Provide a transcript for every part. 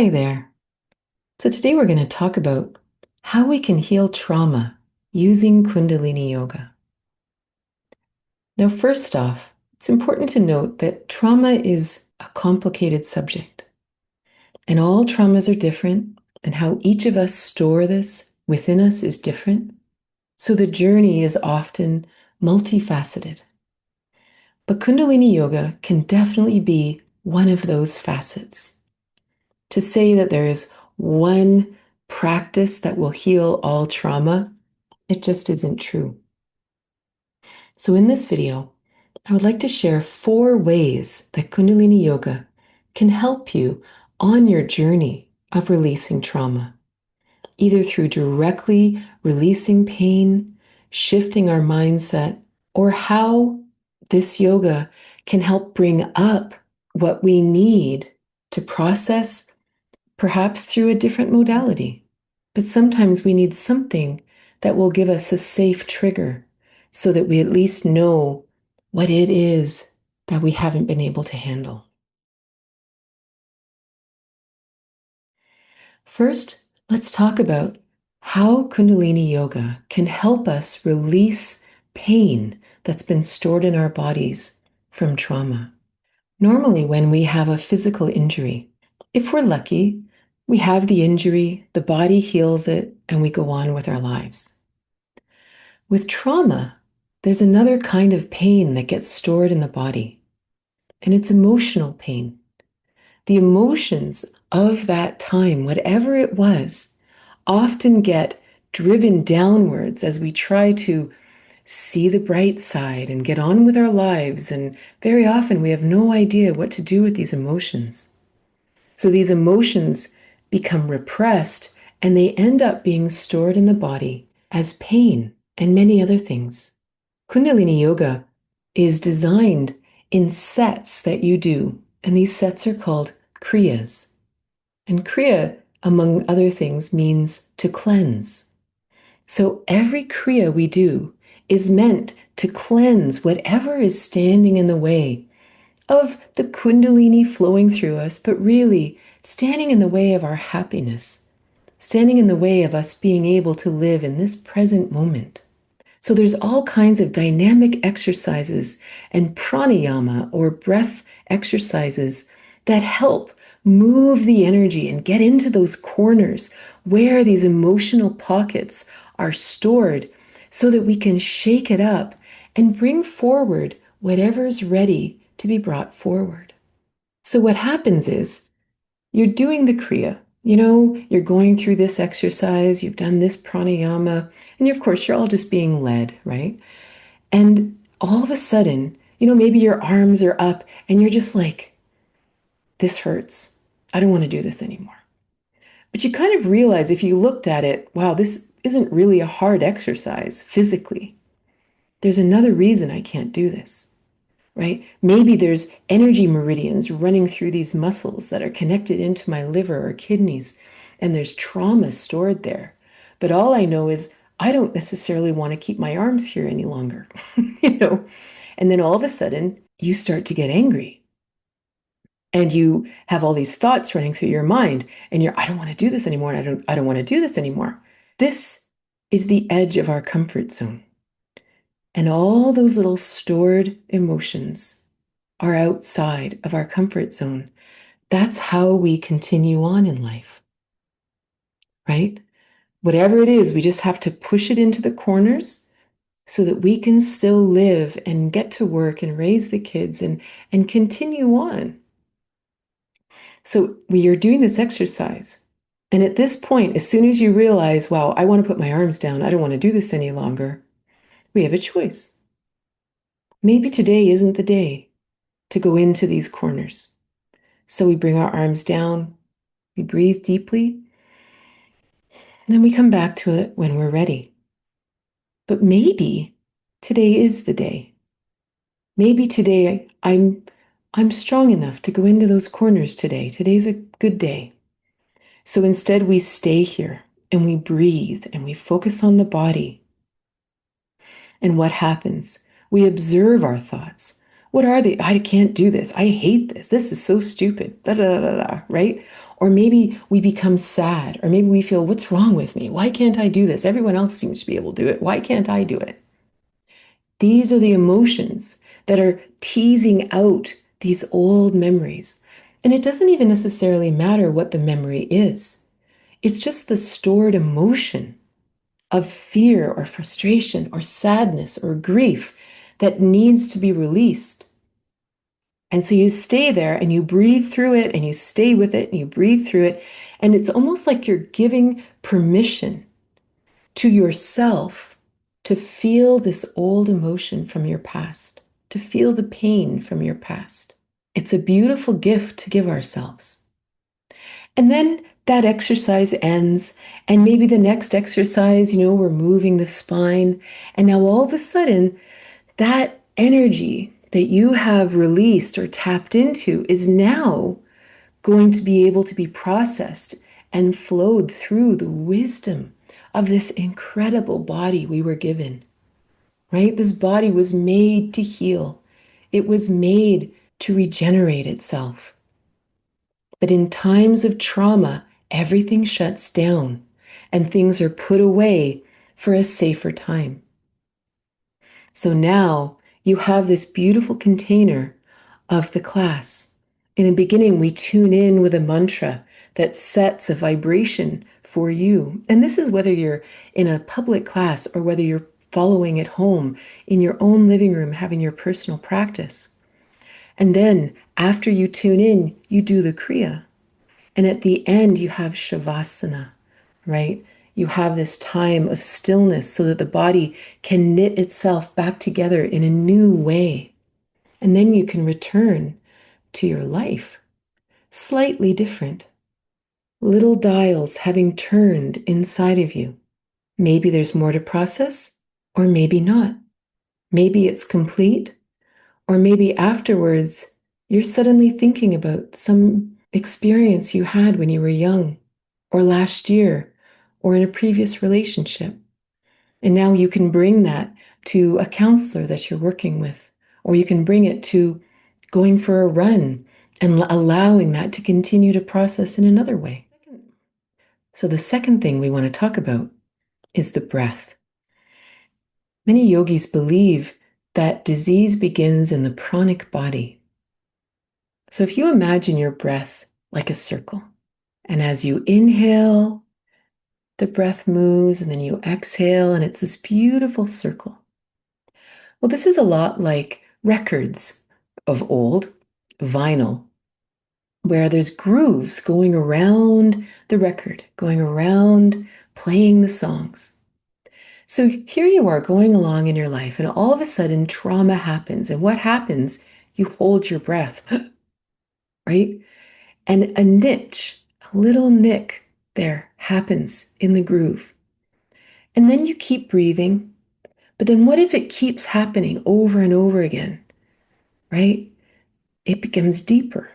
Hi there. So today we're going to talk about how we can heal trauma using Kundalini Yoga. Now, first off, it's important to note that trauma is a complicated subject, and all traumas are different, and how each of us store this within us is different. So the journey is often multifaceted. But Kundalini Yoga can definitely be one of those facets. To say that there is one practice that will heal all trauma, it just isn't true. So in this video, I would like to share 4 ways that Kundalini Yoga can help you on your journey of releasing trauma, either through directly releasing pain, shifting our mindset, or how this yoga can help bring up what we need to process, perhaps through a different modality. But sometimes we need something that will give us a safe trigger so that we at least know what it is that we haven't been able to handle. First, let's talk about how Kundalini Yoga can help us release pain that's been stored in our bodies from trauma. Normally, when we have a physical injury, if we're lucky, we have the injury, the body heals it, and we go on with our lives. With trauma, there's another kind of pain that gets stored in the body, and it's emotional pain. The emotions of that time, whatever it was, often get driven downwards as we try to see the bright side and get on with our lives. And very often we have no idea what to do with these emotions. So these emotions become repressed and they end up being stored in the body as pain and many other things. Kundalini Yoga is designed in sets that you do, and these sets are called Kriyas. And Kriya, among other things, means to cleanse. So every Kriya we do is meant to cleanse whatever is standing in the way of the Kundalini flowing through us, but really standing in the way of our happiness, standing in the way of us being able to live in this present moment. So there's all kinds of dynamic exercises and pranayama or breath exercises that help move the energy and get into those corners where these emotional pockets are stored so that we can shake it up and bring forward whatever's ready to be brought forward. So what happens is you're doing the Kriya. You're going through this exercise, you've done this pranayama, and of course, you're all just being led, right? And all of a sudden, maybe your arms are up and you're just like, this hurts. I don't want to do this anymore. But you kind of realize if you looked at it, wow, this isn't really a hard exercise physically. There's another reason I can't do this. Right? Maybe there's energy meridians running through these muscles that are connected into my liver or kidneys, and there's trauma stored there. But all I know is I don't necessarily want to keep my arms here any longer, you know? And then all of a sudden, you start to get angry. And you have all these thoughts running through your mind, and I don't want to do this anymore, and I don't want to do this anymore. This is the edge of our comfort zone. And all those little stored emotions are outside of our comfort zone. That's how we continue on in life, right? Whatever it is, we just have to push it into the corners so that we can still live and get to work and raise the kids and continue on. So we are doing this exercise. And at this point, as soon as you realize, wow, I want to put my arms down, I don't want to do this any longer, we have a choice. Maybe today isn't the day to go into these corners. So we bring our arms down, we breathe deeply, and then we come back to it when we're ready. But maybe today is the day. Maybe today I'm strong enough to go into those corners today. Today's a good day. So instead we stay here and we breathe and we focus on the body. And what happens? We observe our thoughts. What are they? I can't do this. I hate this. This is so stupid. Da, da, da, da, right? Or maybe we become sad, or maybe we feel, what's wrong with me? Why can't I do this? Everyone else seems to be able to do it. Why can't I do it? These are the emotions that are teasing out these old memories. And it doesn't even necessarily matter what the memory is. It's just the stored emotion of fear or frustration or sadness or grief that needs to be released. And so you stay there and you breathe through it and you stay with it and you breathe through it. And it's almost like you're giving permission to yourself to feel this old emotion from your past, to feel the pain from your past. It's a beautiful gift to give ourselves. And then that exercise ends, and maybe the next exercise, we're moving the spine. And now all of a sudden, that energy that you have released or tapped into is now going to be able to be processed and flowed through the wisdom of this incredible body we were given, right? This body was made to heal. It was made to regenerate itself. But in times of trauma, everything shuts down and things are put away for a safer time. So now you have this beautiful container of the class. In the beginning, we tune in with a mantra that sets a vibration for you. And this is whether you're in a public class or whether you're following at home in your own living room, having your personal practice. And then after you tune in, you do the Kriya. And at the end, you have Shavasana, right? You have this time of stillness so that the body can knit itself back together in a new way. And then you can return to your life, slightly different. Little dials having turned inside of you. Maybe there's more to process, or maybe not. Maybe it's complete, or maybe afterwards you're suddenly thinking about some experience you had when you were young, or last year, or in a previous relationship. And now you can bring that to a counselor that you're working with, or you can bring it to going for a run and allowing that to continue to process in another way. So the second thing we want to talk about is the breath. Many yogis believe that disease begins in the pranic body. So if you imagine your breath like a circle, and as you inhale, the breath moves, and then you exhale, and it's this beautiful circle. Well, this is a lot like records of old, vinyl, where there's grooves going around the record, going around, playing the songs. So here you are going along in your life, and all of a sudden trauma happens. And what happens? You hold your breath, right? And a niche, a little nick there happens in the groove. And then you keep breathing. But then what if it keeps happening over and over again, right? It becomes deeper.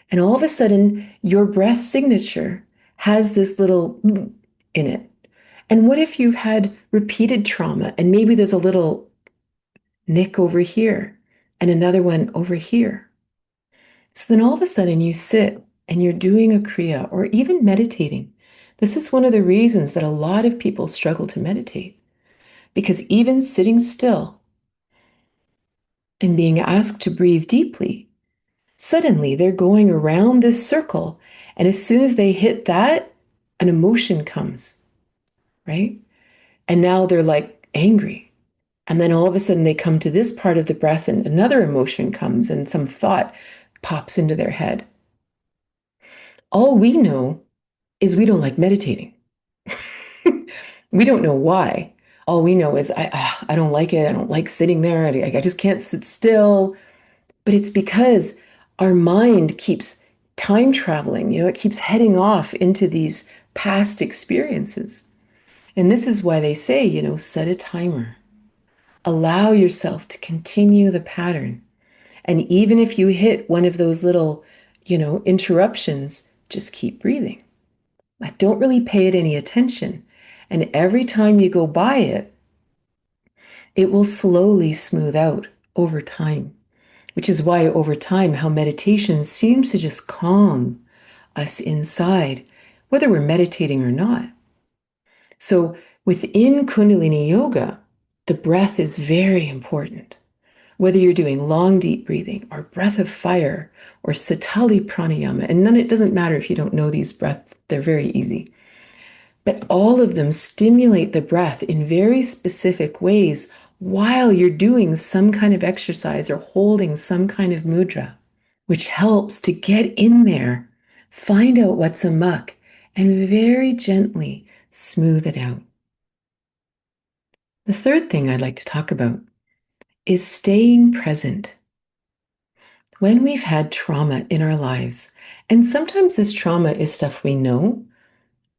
And all of a sudden, your breath signature has this little in it. And what if you've had repeated trauma and maybe there's a little nick over here and another one over here? So then all of a sudden you sit and you're doing a Kriya or even meditating. This is one of the reasons that a lot of people struggle to meditate, because even sitting still and being asked to breathe deeply, suddenly they're going around this circle. And as soon as they hit that, an emotion comes, right? And now they're like angry. And then all of a sudden they come to this part of the breath and another emotion comes and some thought pops into their head. All we know is we don't like meditating. We don't know why. All we know is I don't like it. I don't like sitting there. I just can't sit still. But it's because our mind keeps time traveling. It keeps heading off into these past experiences. And this is why they say, set a timer. Allow yourself to continue the pattern. And even if you hit one of those little, interruptions, just keep breathing. Like, don't really pay it any attention. And every time you go by it, it will slowly smooth out over time, which is why over time, how meditation seems to just calm us inside, whether we're meditating or not. So within Kundalini Yoga, the breath is very important. Whether you're doing long, deep breathing or breath of fire or Satali pranayama, and it doesn't matter if you don't know these breaths, they're very easy. But all of them stimulate the breath in very specific ways while you're doing some kind of exercise or holding some kind of mudra, which helps to get in there, find out what's amuck, and very gently smooth it out. The third thing I'd like to talk about is staying present. When we've had trauma in our lives, and sometimes this trauma is stuff we know,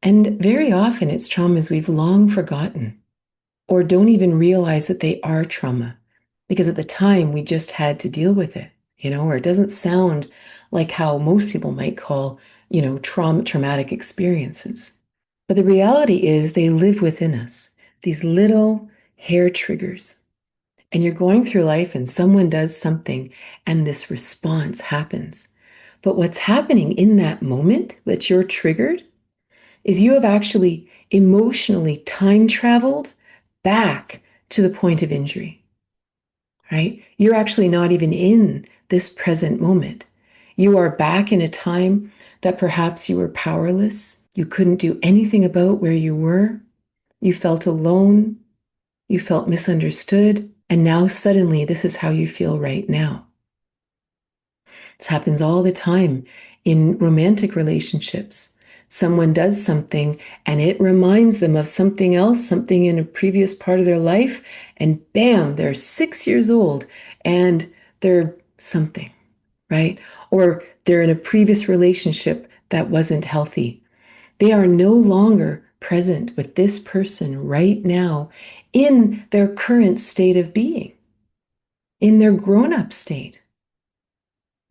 and very often it's traumas we've long forgotten or don't even realize that they are trauma because at the time we just had to deal with it, or it doesn't sound like how most people might call, traumatic experiences. But the reality is they live within us, these little hair triggers. And you're going through life and someone does something and this response happens. But what's happening in that moment that you're triggered is you have actually emotionally time traveled back to the point of injury, right? You're actually not even in this present moment. You are back in a time that perhaps you were powerless. You couldn't do anything about where you were. You felt alone. You felt misunderstood. And now suddenly this is how you feel right now. This happens all the time in romantic relationships. Someone does something and it reminds them of something else, something in a previous part of their life, and bam, they're 6 years old and they're something, right? Or they're in a previous relationship that wasn't healthy. They are no longer present with this person right now in their current state of being, in their grown-up state.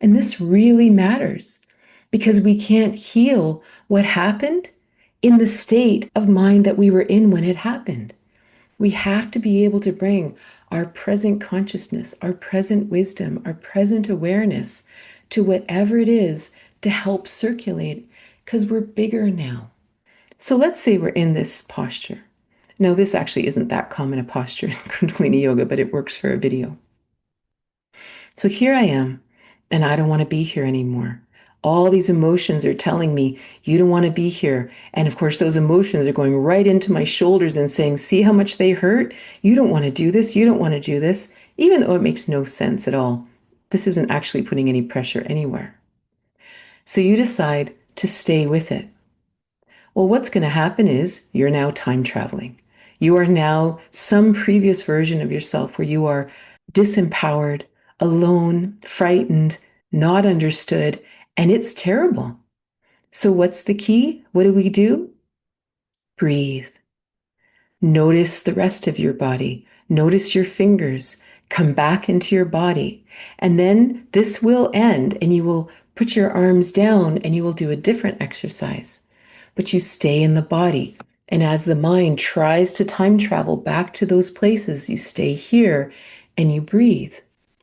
And this really matters because we can't heal what happened in the state of mind that we were in when it happened. We have to be able to bring our present consciousness, our present wisdom, our present awareness to whatever it is to help circulate because we're bigger now. So let's say we're in this posture. Now, this actually isn't that common a posture in Kundalini Yoga, but it works for a video. So here I am, and I don't want to be here anymore. All these emotions are telling me, you don't want to be here. And of course, those emotions are going right into my shoulders and saying, see how much they hurt? You don't want to do this. You don't want to do this, even though it makes no sense at all. This isn't actually putting any pressure anywhere. So you decide to stay with it. Well, what's going to happen is you're now time traveling. You are now some previous version of yourself where you are disempowered, alone, frightened, not understood, and it's terrible. So what's the key? What do? Breathe. Notice the rest of your body. Notice your fingers. Come back into your body. And then this will end and you will put your arms down and you will do a different exercise. But you stay in the body. And as the mind tries to time travel back to those places, you stay here and you breathe.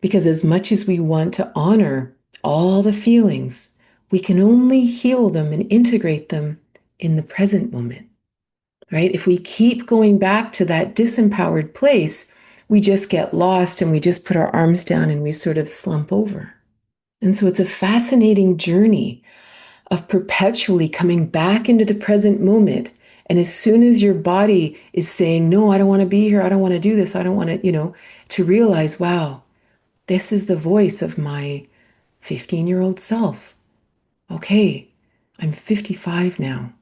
Because as much as we want to honor all the feelings, we can only heal them and integrate them in the present moment, right? If we keep going back to that disempowered place, we just get lost and we just put our arms down and we sort of slump over. And so it's a fascinating journey of perpetually coming back into the present moment. And as soon as your body is saying, no, I don't want to be here, I don't want to do this, I don't want to, to realize, wow, this is the voice of my 15-year-old self. Okay, I'm 55 now.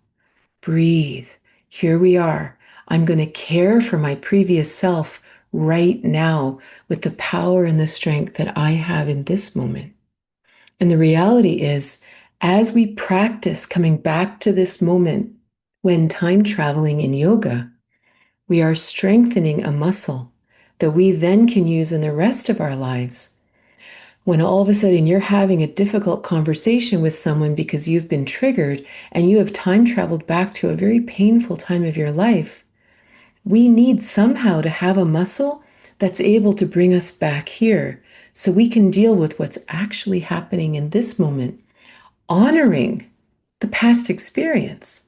Breathe. Here we are. I'm going to care for my previous self right now with the power and the strength that I have in this moment. And the reality is, as we practice coming back to this moment when time traveling in yoga, we are strengthening a muscle that we then can use in the rest of our lives. When all of a sudden you're having a difficult conversation with someone because you've been triggered and you have time traveled back to a very painful time of your life, we need somehow to have a muscle that's able to bring us back here so we can deal with what's actually happening in this moment, honoring the past experience,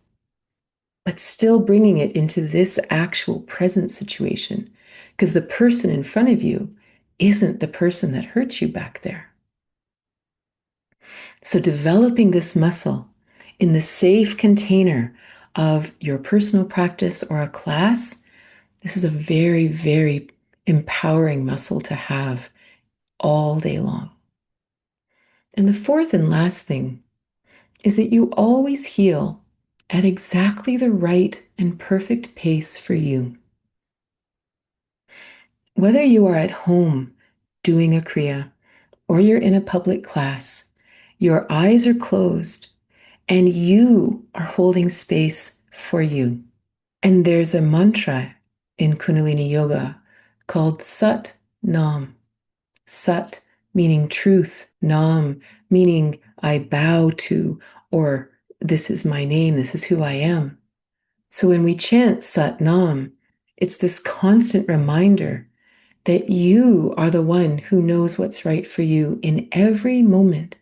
but still bringing it into this actual present situation, because the person in front of you isn't the person that hurt you back there. So developing this muscle in the safe container of your personal practice or a class, this is a very, very empowering muscle to have all day long. And the fourth and last thing is that you always heal at exactly the right and perfect pace for you. Whether you are at home doing a Kriya or you're in a public class, your eyes are closed and you are holding space for you. And there's a mantra in Kundalini Yoga called Sat Nam. Sat meaning truth, Nam meaning I bow to, or this is my name, this is who I am. So when we chant Sat Nam, it's this constant reminder that you are the one who knows what's right for you in every moment.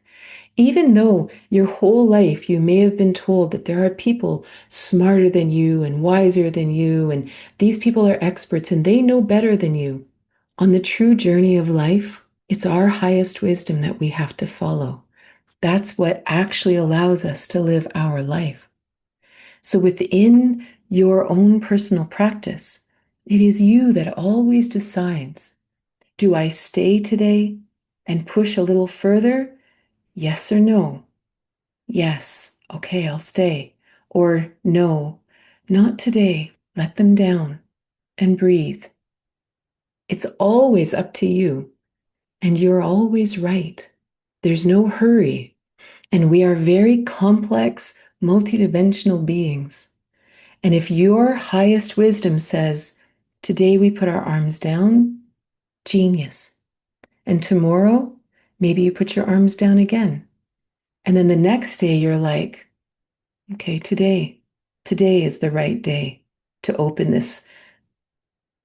Even though your whole life you may have been told that there are people smarter than you and wiser than you, and these people are experts and they know better than you. On the true journey of life, it's our highest wisdom that we have to follow. That's what actually allows us to live our life. So within your own personal practice, it is you that always decides, do I stay today and push a little further? Yes or no? Yes, okay, I'll stay. Or no, not today. Let them down and breathe. It's always up to you, and you're always right. There's no hurry, and we are very complex, multidimensional beings. And if your highest wisdom says, today we put our arms down, genius. And tomorrow, maybe you put your arms down again. And then the next day, you're like, okay, today is the right day to open this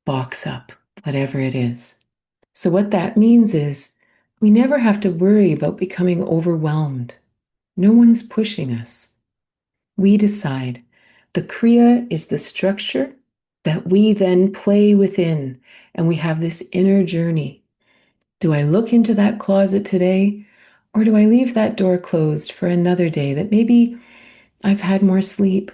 box up, whatever it is. So what that means is we never have to worry about becoming overwhelmed. No one's pushing us. We decide. The Kriya is the structure that we then play within, and we have this inner journey. Do I look into that closet today, or do I leave that door closed for another day that maybe I've had more sleep,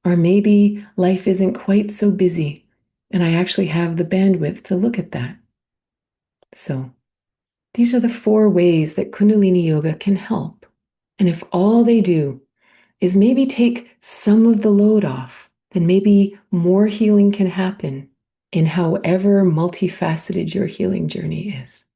or maybe life isn't quite so busy and I actually have the bandwidth to look at that? So these are the 4 ways that Kundalini Yoga can help. And if all they do is maybe take some of the load off, then maybe more healing can happen in however multifaceted your healing journey is.